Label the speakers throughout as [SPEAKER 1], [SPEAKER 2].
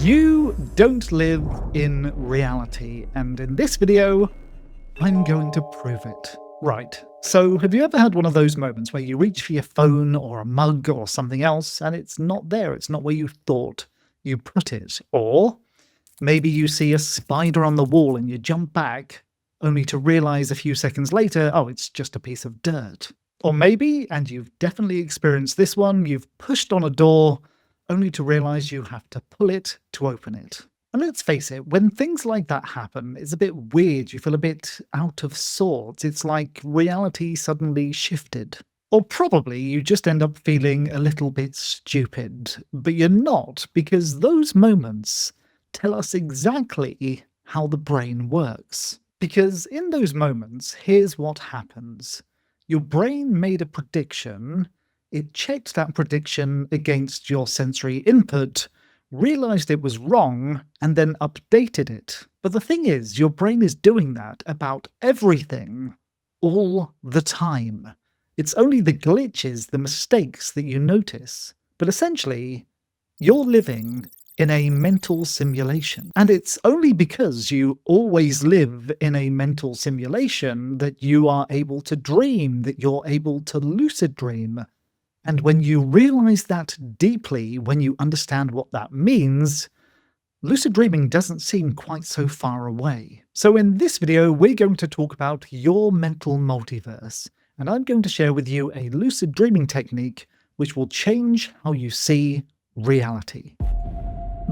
[SPEAKER 1] You don't live in reality, and in this video, I'm going to prove it. Right, so have you ever had one of those moments where you reach for your phone or a mug or something else, and it's not there, it's not where you thought you put it? Or maybe you see a spider on the wall and you jump back, only to realize a few seconds later, oh, it's just a piece of dirt. Or maybe, and you've definitely experienced this one, you've pushed on a door only to realize you have to pull it to open it. And let's face it, when things like that happen, it's a bit weird. You feel a bit out of sorts. It's like reality suddenly shifted. Or probably you just end up feeling a little bit stupid. But you're not, because those moments tell us exactly how the brain works. Because in those moments, here's what happens. Your brain made a prediction, it checked that prediction against your sensory input, realized it was wrong, and then updated it. But the thing is, your brain is doing that about everything, all the time. It's only the glitches, the mistakes that you notice. But essentially, you're living in a mental simulation. And it's only because you always live in a mental simulation that you are able to dream, that you're able to lucid dream. And when you realize that deeply, when you understand what that means, lucid dreaming doesn't seem quite so far away. So in this video, we're going to talk about your mental multiverse, and I'm going to share with you a lucid dreaming technique which will change how you see reality.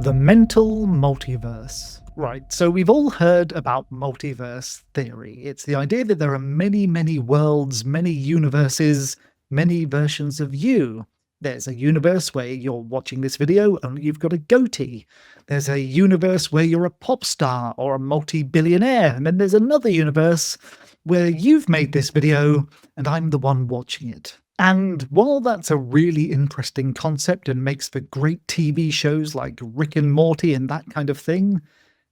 [SPEAKER 1] The mental multiverse. Right, so we've all heard about multiverse theory. It's the idea that there are many, many worlds, many universes, many versions of you. There's a universe where you're watching this video, only you've got a goatee. There's a universe where you're a pop star or a multi-billionaire. And then there's another universe where you've made this video and I'm the one watching it. And while that's a really interesting concept and makes for great TV shows like Rick and Morty and that kind of thing,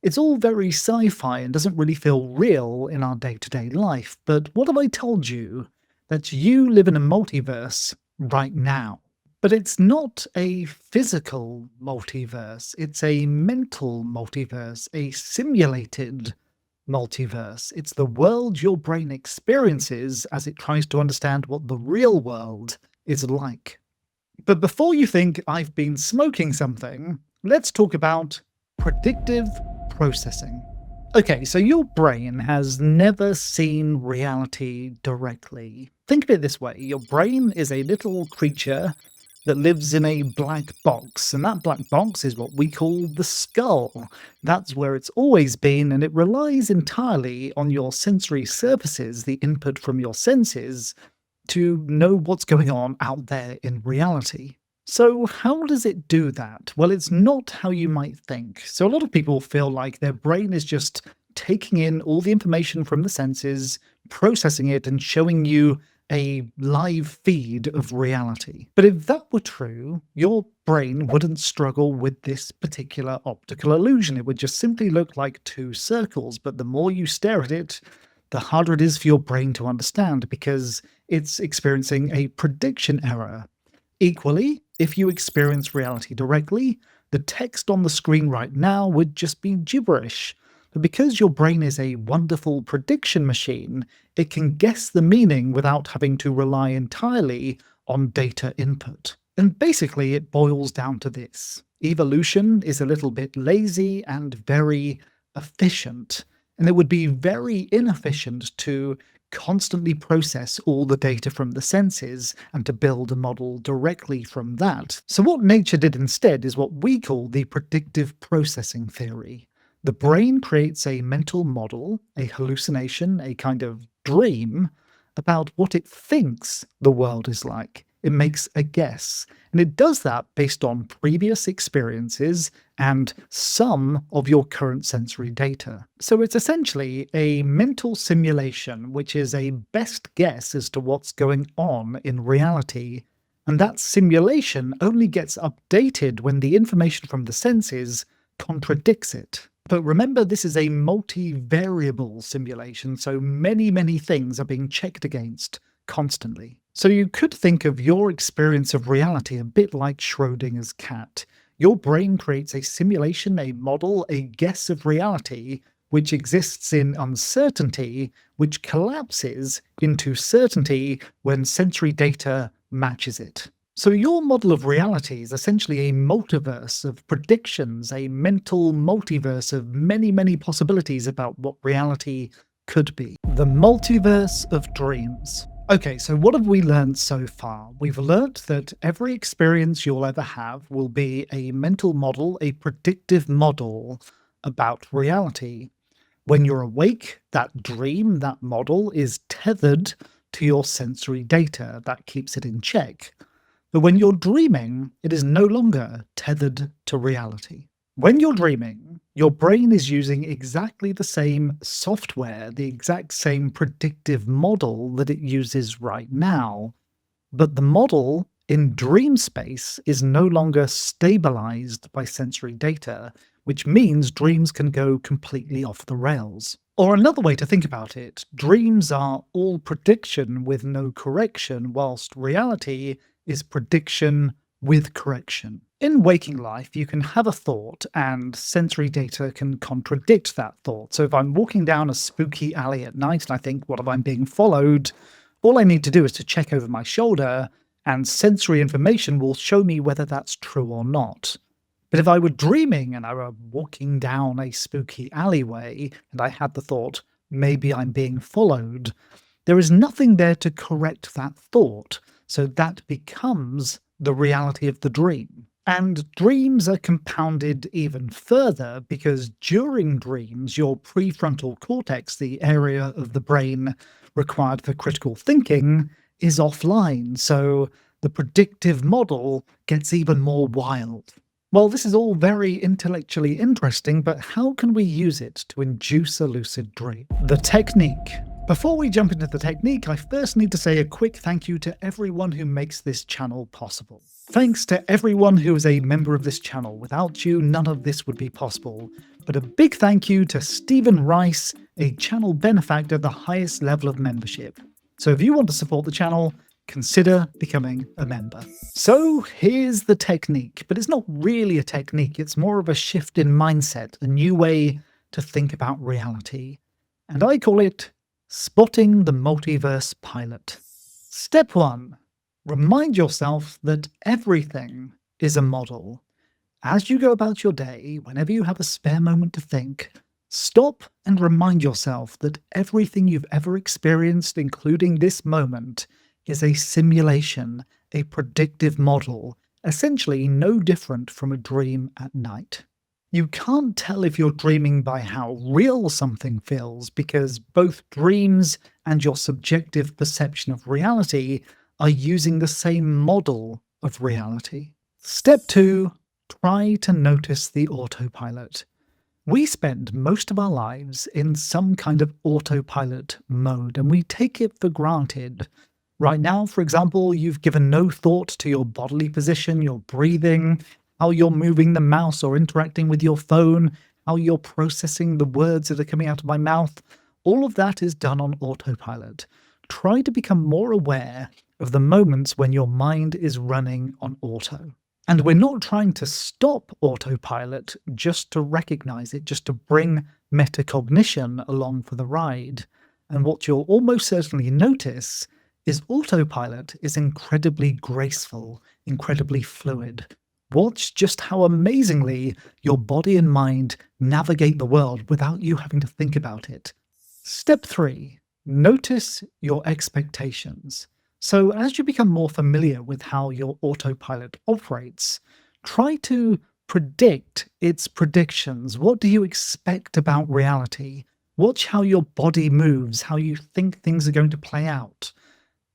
[SPEAKER 1] it's all very sci-fi and doesn't really feel real in our day-to-day life. But what have I told you? That you live in a multiverse right now. But it's not a physical multiverse, it's a mental multiverse, a simulated multiverse. It's the world your brain experiences as it tries to understand what the real world is like. But before you think I've been smoking something, let's talk about predictive processing. Okay, so your brain has never seen reality directly. Think of it this way, your brain is a little creature that lives in a black box, and that black box is what we call the skull. That's where it's always been, and it relies entirely on your sensory surfaces, the input from your senses, to know what's going on out there in reality. So how does it do that? Well, it's not how you might think. So a lot of people feel like their brain is just taking in all the information from the senses, processing it, and showing you a live feed of reality. But if that were true, your brain wouldn't struggle with this particular optical illusion. It would just simply look like two circles, but the more you stare at it, the harder it is for your brain to understand because it's experiencing a prediction error. Equally, if you experience reality directly, the text on the screen right now would just be gibberish. But because your brain is a wonderful prediction machine, it can guess the meaning without having to rely entirely on data input. And basically it boils down to this. Evolution is a little bit lazy and very efficient, and it would be very inefficient to constantly process all the data from the senses and to build a model directly from that. So what nature did instead is what we call the predictive processing theory. The brain creates a mental model, a hallucination, a kind of dream about what it thinks the world is like. It makes a guess, and it does that based on previous experiences and some of your current sensory data. So it's essentially a mental simulation, which is a best guess as to what's going on in reality, and that simulation only gets updated when the information from the senses contradicts it. But remember, this is a multi-variable simulation, so many things are being checked against constantly. So you could think of your experience of reality a bit like Schrödinger's cat. Your brain creates a simulation, a model, a guess of reality, which exists in uncertainty, which collapses into certainty when sensory data matches it. So your model of reality is essentially a multiverse of predictions, a mental multiverse of many, many possibilities about what reality could be. The Multiverse of Dreams. Okay, so what have we learned so far? We've learnt that every experience you'll ever have will be a mental model, a predictive model about reality. When you're awake, that dream, that model, is tethered to your sensory data. That keeps it in check. But when you're dreaming, it is no longer tethered to reality. When you're dreaming, your brain is using exactly the same software, the exact same predictive model that it uses right now. But the model in dream space is no longer stabilized by sensory data, which means dreams can go completely off the rails. Or another way to think about it, dreams are all prediction with no correction, whilst reality is prediction with correction. In waking life, you can have a thought and sensory data can contradict that thought. So if I'm walking down a spooky alley at night and I think, what if I'm being followed? All I need to do is to check over my shoulder and sensory information will show me whether that's true or not. But if I were dreaming and I were walking down a spooky alleyway and I had the thought, maybe I'm being followed, there is nothing there to correct that thought. So that becomes the reality of the dream. And dreams are compounded even further because during dreams, your prefrontal cortex, the area of the brain required for critical thinking, is offline. So the predictive model gets even more wild. Well, this is all very intellectually interesting, but how can we use it to induce a lucid dream? The technique. Before we jump into the technique, I first need to say a quick thank you to everyone who makes this channel possible. Thanks to everyone who is a member of this channel. Without you, none of this would be possible. But a big thank you to Stephen Rice, a channel benefactor at the highest level of membership. So if you want to support the channel, consider becoming a member. So here's the technique, but it's not really a technique, it's more of a shift in mindset, a new way to think about reality. And I call it spotting the multiverse pilot. Step 1. Remind yourself that everything is a model. As you go about your day, whenever you have a spare moment to think, stop and remind yourself that everything you've ever experienced, including this moment, is a simulation, a predictive model, essentially no different from a dream at night. You can't tell if you're dreaming by how real something feels because both dreams and your subjective perception of reality are using the same model of reality. Step 2. Try to notice the autopilot. We spend most of our lives in some kind of autopilot mode and we take it for granted. Right now, for example, you've given no thought to your bodily position, your breathing, how you're moving the mouse or interacting with your phone, how you're processing the words that are coming out of my mouth. All of that is done on autopilot. Try to become more aware of the moments when your mind is running on auto. And we're not trying to stop autopilot just to recognize it, just to bring metacognition along for the ride. And what you'll almost certainly notice is autopilot is incredibly graceful, incredibly fluid. Watch just how amazingly your body and mind navigate the world without you having to think about it. Step 3. Notice your expectations. So as you become more familiar with how your autopilot operates, try to predict its predictions. What do you expect about reality? Watch how your body moves, how you think things are going to play out.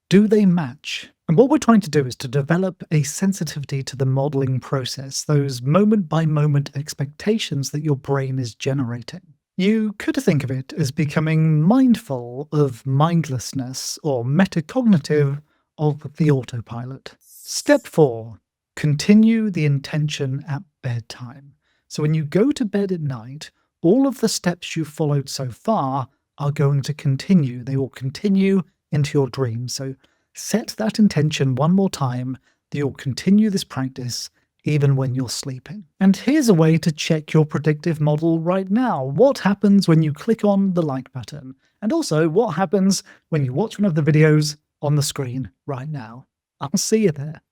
[SPEAKER 1] Do they match? And what we're trying to do is to develop a sensitivity to the modeling process, those moment-by-moment expectations that your brain is generating. You could think of it as becoming mindful of mindlessness or metacognitive of the autopilot. Step 4. Continue the intention at bedtime. So when you go to bed at night, all of the steps you've followed so far are going to continue. They will continue into your dreams. So set that intention one more time that you'll continue this practice even when you're sleeping. And here's a way to check your predictive model right now. What happens when you click on the like button? And also, what happens when you watch one of the videos on the screen right now? I'll see you there.